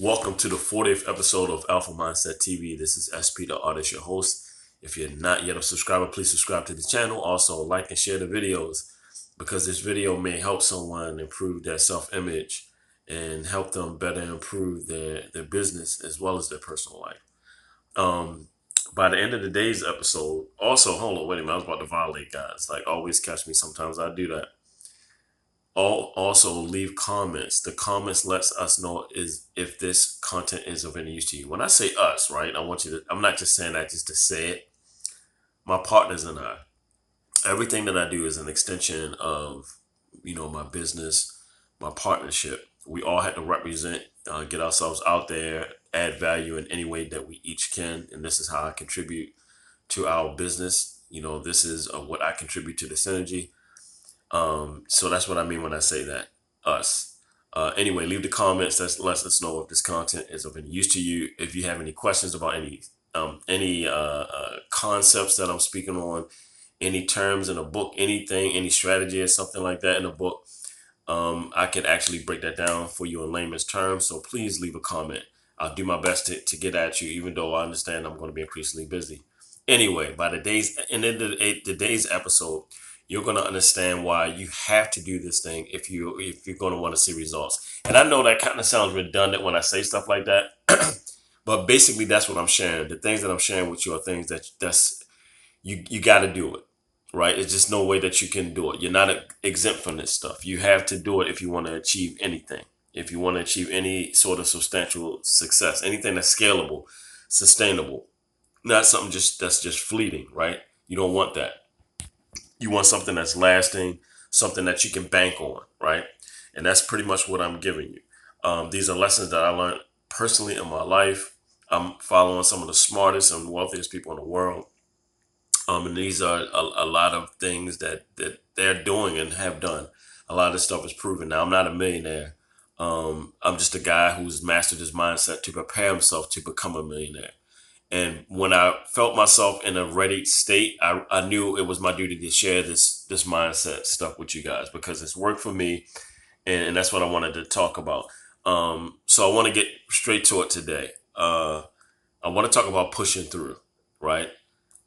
Welcome to the 40th episode of Alpha Mindset TV. This is SP the Artist, your host. If you're not yet a subscriber, please subscribe to the channel. Also, like and share the videos because this video may help someone improve their self-image and help them better improve their business as well as their personal life. By the end of the day's episode, also, hold on, wait a minute, I was about to violate guys. Like always catch me, sometimes I do that. Also leave comments. The comments lets us know is if this content is of any use to you. When I say us, right, I'm not just saying that just to say it. My partners and I, everything that I do is an extension of, my business, my partnership. We all had to represent, get ourselves out there, add value in any way that we each can. And this is how I contribute to our business. This is what I contribute to the synergy. So that's what I mean when I say that, us. Anyway, leave the comments. That lets us know if this content is of any use to you. If you have any questions about any concepts that I'm speaking on, any terms in a book, anything, any strategy or something like that in a book, I can actually break that down for you in layman's terms. So please leave a comment. I'll do my best to get at you, even though I understand I'm going to be increasingly busy. Anyway, by the end of today's episode, you're going to understand why you have to do this thing if you're going to want to see results. And I know that kind of sounds redundant when I say stuff like that, but basically that's what I'm sharing. The things that I'm sharing with you are things that's you got to do it, right? It's just no way that you can do it. You're not exempt from this stuff. You have to do it if you want to achieve anything. If you want to achieve any sort of substantial success, anything that's scalable, sustainable, not something that's just fleeting, right? You don't want that. You want something that's lasting, something that you can bank on, right? And that's pretty much what I'm giving you. These are lessons that I learned personally in my life. I'm following some of the smartest and wealthiest people in the world. And these are a lot of things that they're doing and have done. A lot of this stuff is proven. Now, I'm not a millionaire. I'm just a guy who's mastered his mindset to prepare himself to become a millionaire. And when I felt myself in a ready state, I knew it was my duty to share this mindset stuff with you guys because it's worked for me, and that's what I wanted to talk about. So I want to get straight to it today. I want to talk about pushing through, right?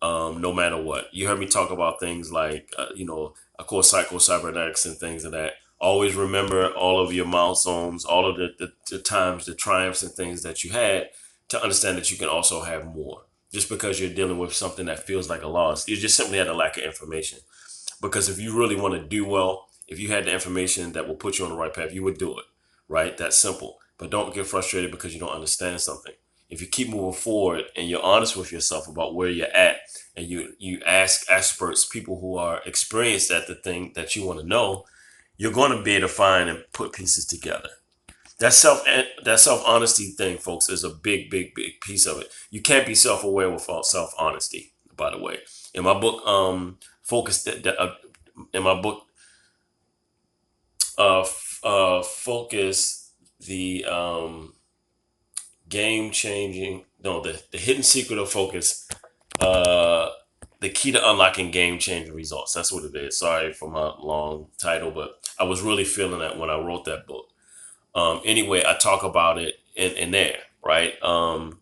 No matter what. You heard me talk about things like, of course, cybernetics and things of that. Always remember all of your milestones, all of the times, the triumphs and things that you had to understand that you can also have more. Just because you're dealing with something that feels like a loss, you just simply had a lack of information. Because if you really want to do well, if you had the information that will put you on the right path, you would do it, right? That's simple. But don't get frustrated because you don't understand something. If you keep moving forward and you're honest with yourself about where you're at, and you ask experts, people who are experienced at the thing that you want to know, you're going to be able to find and put pieces together. That self honesty thing, folks, is a big piece of it. You can't be self aware without self honesty. By the way, in my book, focus in my book, focus the game changing. No, the hidden secret of focus. The key to unlocking game changing results. That's what it is. Sorry for my long title, but I was really feeling that when I wrote that book. Anyway, I talk about it in there, right? All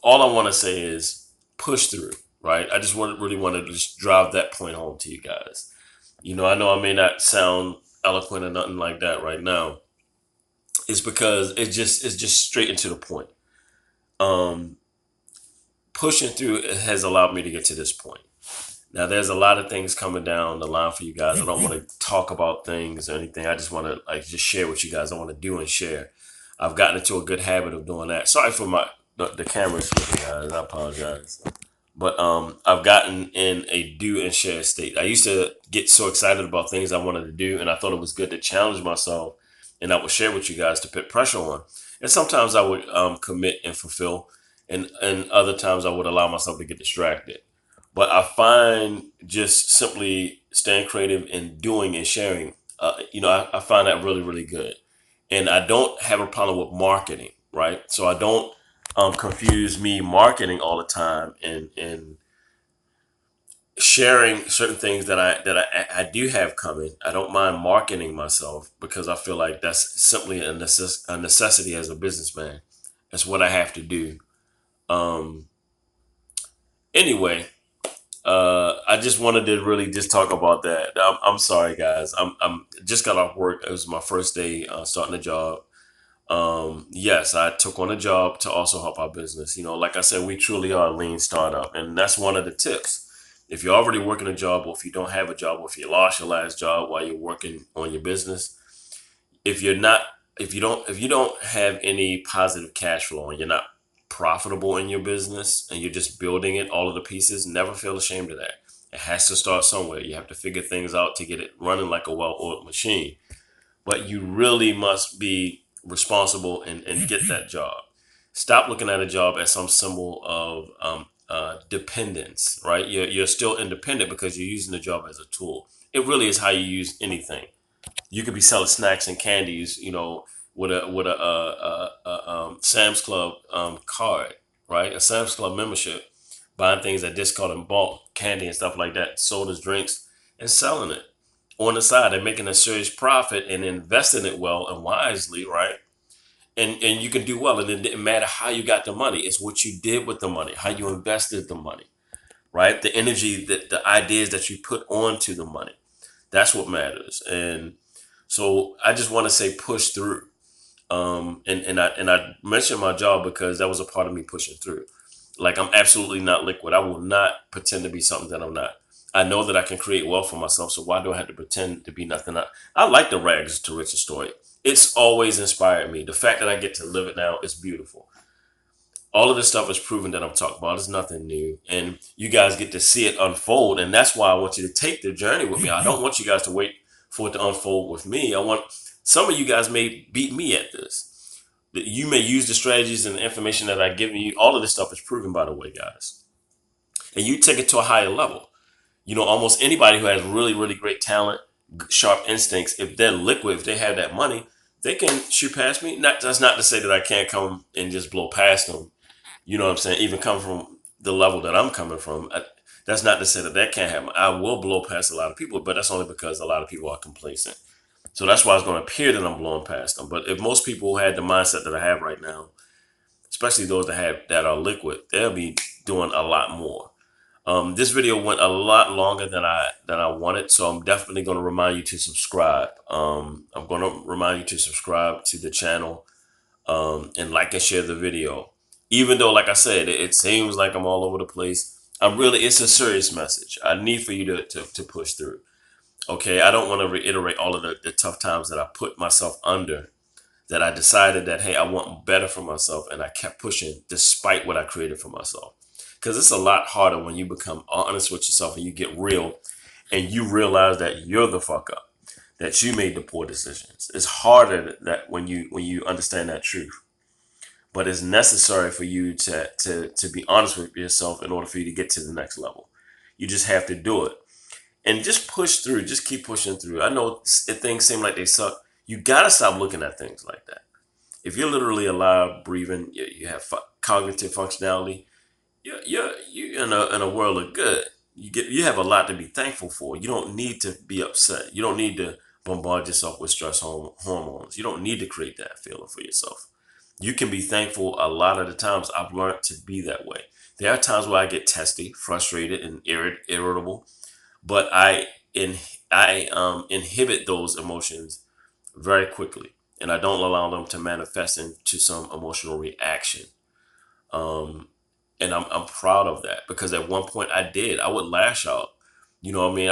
I want to say is push through, right? I just really want to just drive that point home to you guys. I know I may not sound eloquent or nothing like that right now. It's because it's just straight into the point. Um, Pushing through has allowed me to get to this point. Now, there's a lot of things coming down the line for you guys. I don't want to talk about things or anything. I just want to just share with you guys. I want to do and share. I've gotten into a good habit of doing that. Sorry for the camera's flipping, guys. I apologize. But I've gotten in a do and share state. I used to get so excited about things I wanted to do, and I thought it was good to challenge myself, and I would share with you guys to put pressure on. And sometimes I would commit and fulfill, and other times I would allow myself to get distracted. But I find just simply staying creative and doing and sharing, I find that really, really good. And I don't have a problem with marketing, right? So I don't confuse me marketing all the time and sharing certain things that I do have coming. I don't mind marketing myself because I feel like that's simply a necessity as a businessman. It's what I have to do. Um, anyway, I just wanted to really just talk about that. I'm sorry, guys. I'm just got off work. It was my first day starting a job. Yes, I took on a job to also help our business. Like I said, we truly are a lean startup, and that's one of the tips. If you're already working a job, or if you don't have a job, or if you lost your last job while you're working on your business, if you're not, if you don't have any positive cash flow and you're not profitable in your business and you're just building it, all of the pieces, never feel ashamed of that. It has to start somewhere. You have to figure things out to get it running like a well-oiled machine. But you really must be responsible and get that job. Stop looking at a job as some symbol of dependence, right? You're still independent because you're using the job as a tool. It really is how you use anything. You could be selling snacks and candies, with a Sam's Club card, right? A Sam's Club membership, buying things at discount in bulk, candy and stuff like that, sodas, drinks, and selling it on the side and making a serious profit and investing it well and wisely, right? And you can do well. And it didn't matter how you got the money; it's what you did with the money, how you invested the money, right? The energy, the ideas that you put onto the money. That's what matters. And so I just want to say push through. And I mentioned my job because that was a part of me pushing through. Like, I'm absolutely not liquid. I will not pretend to be something that I'm not. I know that I can create wealth for myself, so why do I have to pretend to be nothing? I like the rags to riches story. It's always inspired me. The fact that I get to live it now is beautiful. All of this stuff is proven that I'm talking about. It's nothing new. And you guys get to see it unfold. And that's why I want you to take the journey with me. I don't want you guys to wait for it to unfold with me. I want some of you guys may beat me at this. You may use the strategies and the information that I've given you. All of this stuff is proven, by the way, guys. And you take it to a higher level. Almost anybody who has really, really great talent, sharp instincts, if they're liquid, if they have that money, they can shoot past me. That's not to say that I can't come and just blow past them. You know what I'm saying? Even come from the level that I'm coming from. That's not to say that that can't happen. I will blow past a lot of people, but that's only because a lot of people are complacent. So that's why it's going to appear that I'm blowing past them. But if most people had the mindset that I have right now, especially those that are liquid, they'll be doing a lot more. This video went a lot longer than I wanted, so I'm definitely going to remind you to subscribe. I'm going to remind you to subscribe to the channel, and like and share the video. Even though, like I said, it seems like I'm all over the place, it's a serious message. I need for you to push through. Okay, I don't want to reiterate all of the tough times that I put myself under, that I decided that, hey, I want better for myself, and I kept pushing despite what I created for myself. Because it's a lot harder when you become honest with yourself and you get real and you realize that you're the fuck up, that you made the poor decisions. It's harder that when you understand that truth. But it's necessary for you to be honest with yourself in order for you to get to the next level. You just have to do it. And just push through. Just keep pushing through. I know if things seem like they suck. You gotta stop looking at things like that. If you're literally alive, breathing, you have cognitive functionality, you're in a world of good. You have a lot to be thankful for. You don't need to be upset. You don't need to bombard yourself with stress hormones. You don't need to create that feeling for yourself. You can be thankful. A lot of the times I've learned to be that way. There are times where I get testy, frustrated, and irritable, but I inhibit those emotions very quickly, and I don't allow them to manifest into some emotional reaction. Um, and I'm proud of that, because at one point I would lash out. You know what I mean?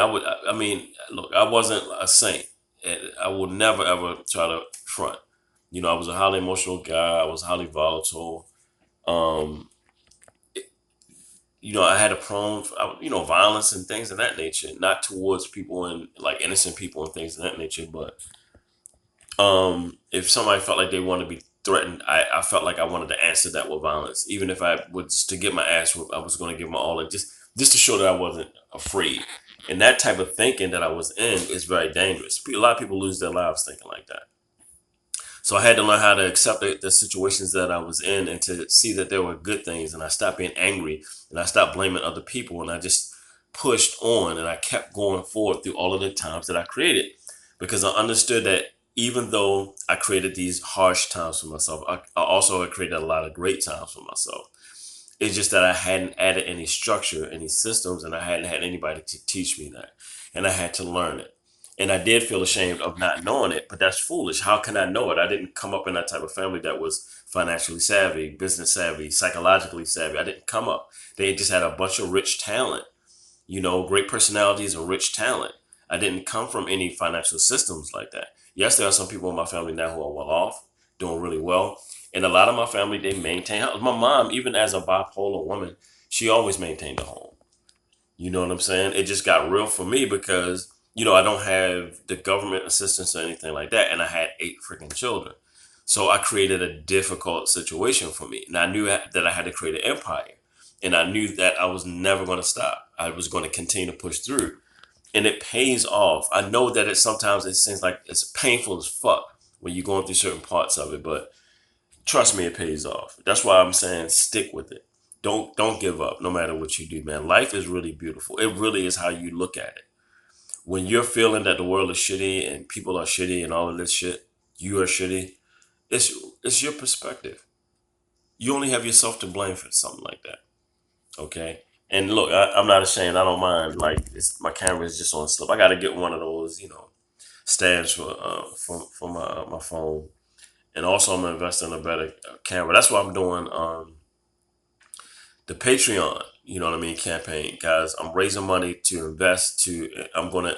I mean, look, I wasn't a saint, and I would never ever try to front. I was a highly emotional guy. I was highly volatile. Um, I had a prone, violence and things of that nature, not towards people and like innocent people and things of that nature, but if somebody felt like they wanted to be threatened, I felt like I wanted to answer that with violence. Even if I was to get my ass whooped, I was going to give my all, and just to show that I wasn't afraid. And that type of thinking that I was in is very dangerous. A lot of people lose their lives thinking like that. So I had to learn how to accept the situations that I was in and to see that there were good things. And I stopped being angry and I stopped blaming other people. And I just pushed on and I kept going forward through all of the times that I created, because I understood that even though I created these harsh times for myself, I also had created a lot of great times for myself. It's just that I hadn't added any structure, any systems, and I hadn't had anybody to teach me that. And I had to learn it. And I did feel ashamed of not knowing it, but that's foolish. How can I know it? I didn't come up in that type of family that was financially savvy, business savvy, psychologically savvy. I didn't come up. They just had a bunch of rich talent, great personalities and rich talent. I didn't come from any financial systems like that. Yes, there are some people in my family now who are well off, doing really well. And a lot of my family, they maintain. My mom, even as a bipolar woman, she always maintained a home. You know what I'm saying? It just got real for me because, I don't have the government assistance or anything like that. And I had 8 freaking children. So I created a difficult situation for me. And I knew that I had to create an empire. And I knew that I was never going to stop. I was going to continue to push through. And it pays off. I know that sometimes it seems like it's painful as fuck when you're going through certain parts of it, but trust me, it pays off. That's why I'm saying stick with it. Don't give up, no matter what you do, man. Life is really beautiful. It really is how you look at it. When you're feeling that the world is shitty and people are shitty and all of this shit, you are shitty. It's it's your perspective. You only have yourself to blame for something like that. Okay. And look, I'm not ashamed. I don't mind. Like my camera is just on slip. I got to get one of those, stands for my phone. And also, I'm gonna invest in a better camera. That's why I'm doing the Patreon. You know what I mean? Campaign, guys. I'm raising money to invest. I'm gonna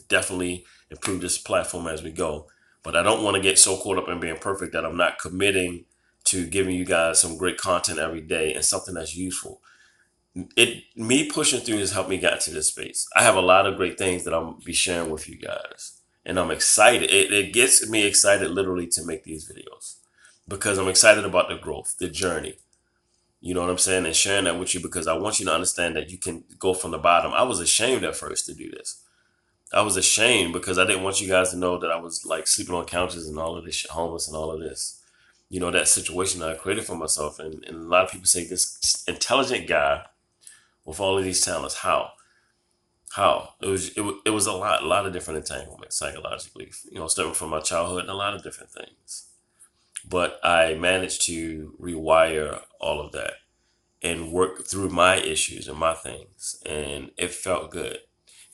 definitely improve this platform as we go. But I don't want to get so caught up in being perfect that I'm not committing to giving you guys some great content every day and something that's useful. Me pushing through has helped me get to this space. I have a lot of great things that I'm be sharing with you guys, and I'm excited. It gets me excited literally to make these videos because I'm excited about the growth, the journey. You know what I'm saying, and sharing that with you because I want you to understand that you can go from the bottom. I was ashamed at first to do this. I was ashamed because I didn't want you guys to know that I was like sleeping on couches and all of this shit, homeless and all of this. That situation that I created for myself, and a lot of people say this intelligent guy with all of these talents. How? It was a lot of different entanglements psychologically, starting from my childhood and a lot of different things. But I managed to rewire all of that and work through my issues and my things, and it felt good.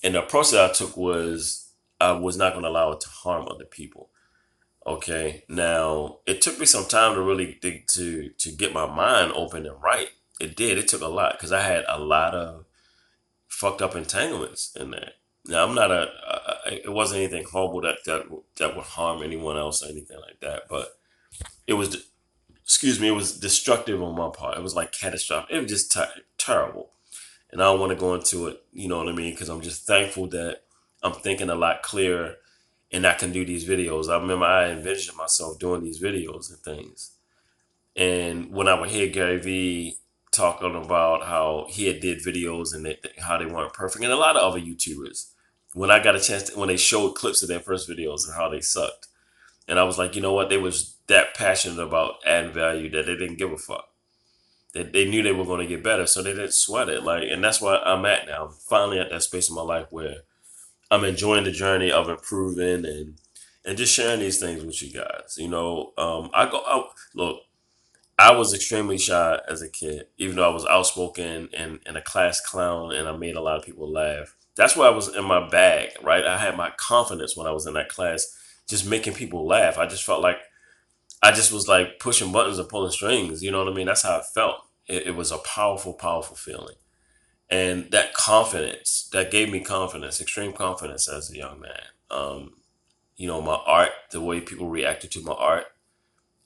And the approach that I took was I was not going to allow it to harm other people. Okay. Now it took me some time to really dig to get my mind open and right. It did. It took a lot because I had a lot of fucked up entanglements in that. Now I'm not it wasn't anything horrible that would harm anyone else or anything like that, but it was, excuse me, it was destructive on my part. It was like catastrophic. It was just terrible, and I don't want to go into it. You know what I mean? Because I'm just thankful that I'm thinking a lot clearer, and I can do these videos. I remember I envisioned myself doing these videos and things, and when I would hear Gary Vee talking about how he had did videos and how they weren't perfect, and a lot of other YouTubers, when I got a chance when they showed clips of their first videos and how they sucked, and I was like, you know what, they was that passionate about adding value that they didn't give a fuck. That they knew they were going to get better, so they didn't sweat it. Like, and that's where I'm at now. I'm finally at that space in my life where I'm enjoying the journey of improving and just sharing these things with you guys. Look, I was extremely shy as a kid, even though I was outspoken and a class clown and I made a lot of people laugh. That's why I was in my bag, right? I had my confidence when I was in that class, just making people laugh. I just felt like I just was like pushing buttons and pulling strings. You know what I mean? That's how it felt. It was a powerful, powerful feeling. And that confidence, that gave me confidence, extreme confidence as a young man. My art, the way people reacted to my art,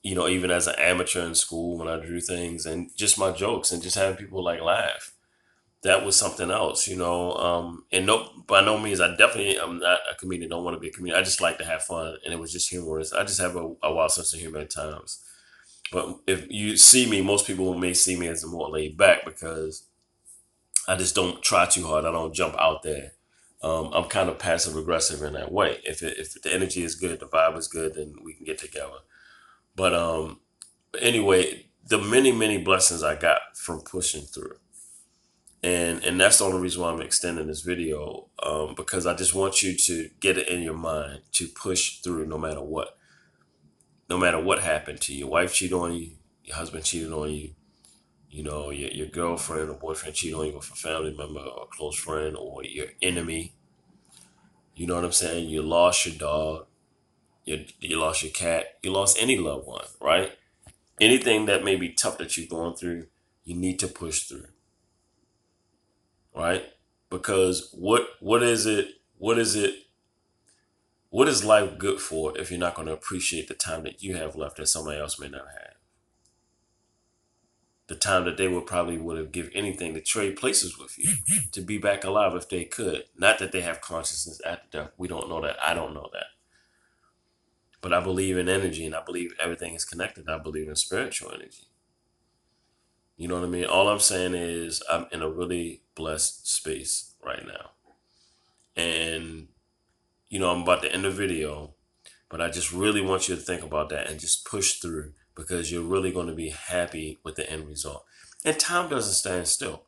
even as an amateur in school when I drew things and just my jokes and just having people like laugh. That was something else, and no, by no means, I'm not a comedian. Don't want to be a comedian. I just like to have fun, and it was just humorous. I just have a wild sense of humor at times. But if you see me, most people may see me as more laid back because I just don't try too hard. I don't jump out there. I'm kind of passive aggressive in that way. If the energy is good, the vibe is good, then we can get together. But anyway, the many blessings I got from pushing through, And that's the only reason why I'm extending this video, because I just want you to get it in your mind to push through no matter what. No matter what happened to you. Your wife cheated on you, your husband cheated on you, you know, your girlfriend or boyfriend cheated on you with a family member or a close friend or your enemy. You know what I'm saying? You lost your dog, you lost your cat, you lost any loved one, right? Anything that may be tough that you're going through, you need to push through, right? Because what is it? What is life good for if you're not going to appreciate the time that you have left that somebody else may not have? The time that they would have give anything to trade places with you, to be back alive if they could. Not that they have consciousness after death. We don't know that. I don't know that. But I believe in energy, and I believe everything is connected. I believe in spiritual energy. You know what I mean? All I'm saying is I'm in a really blessed space right now. And, you know, I'm about to end the video, but I just really want you to think about that and just push through, because you're really going to be happy with the end result. And time doesn't stand still.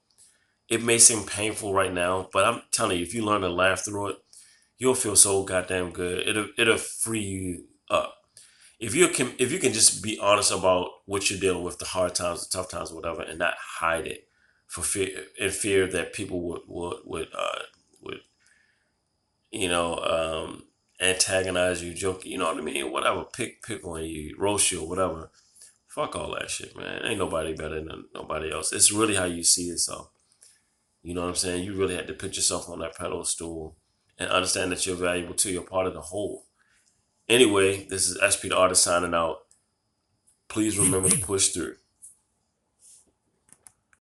It may seem painful right now, but I'm telling you, if you learn to laugh through it, you'll feel so goddamn good. It'll free you up. If you can just be honest about what you're dealing with, the hard times, the tough times, whatever, and not hide it for fear that people would you know antagonize you, joke, you know what I mean, whatever, pick on you, roast you, or whatever. Fuck all that shit, man. Ain't nobody better than nobody else. It's really how you see yourself. You know what I'm saying? You really had to put yourself on that pedestal and understand that you're valuable too. You're part of the whole. Anyway, this is SP the Artist signing out. Please remember to push through.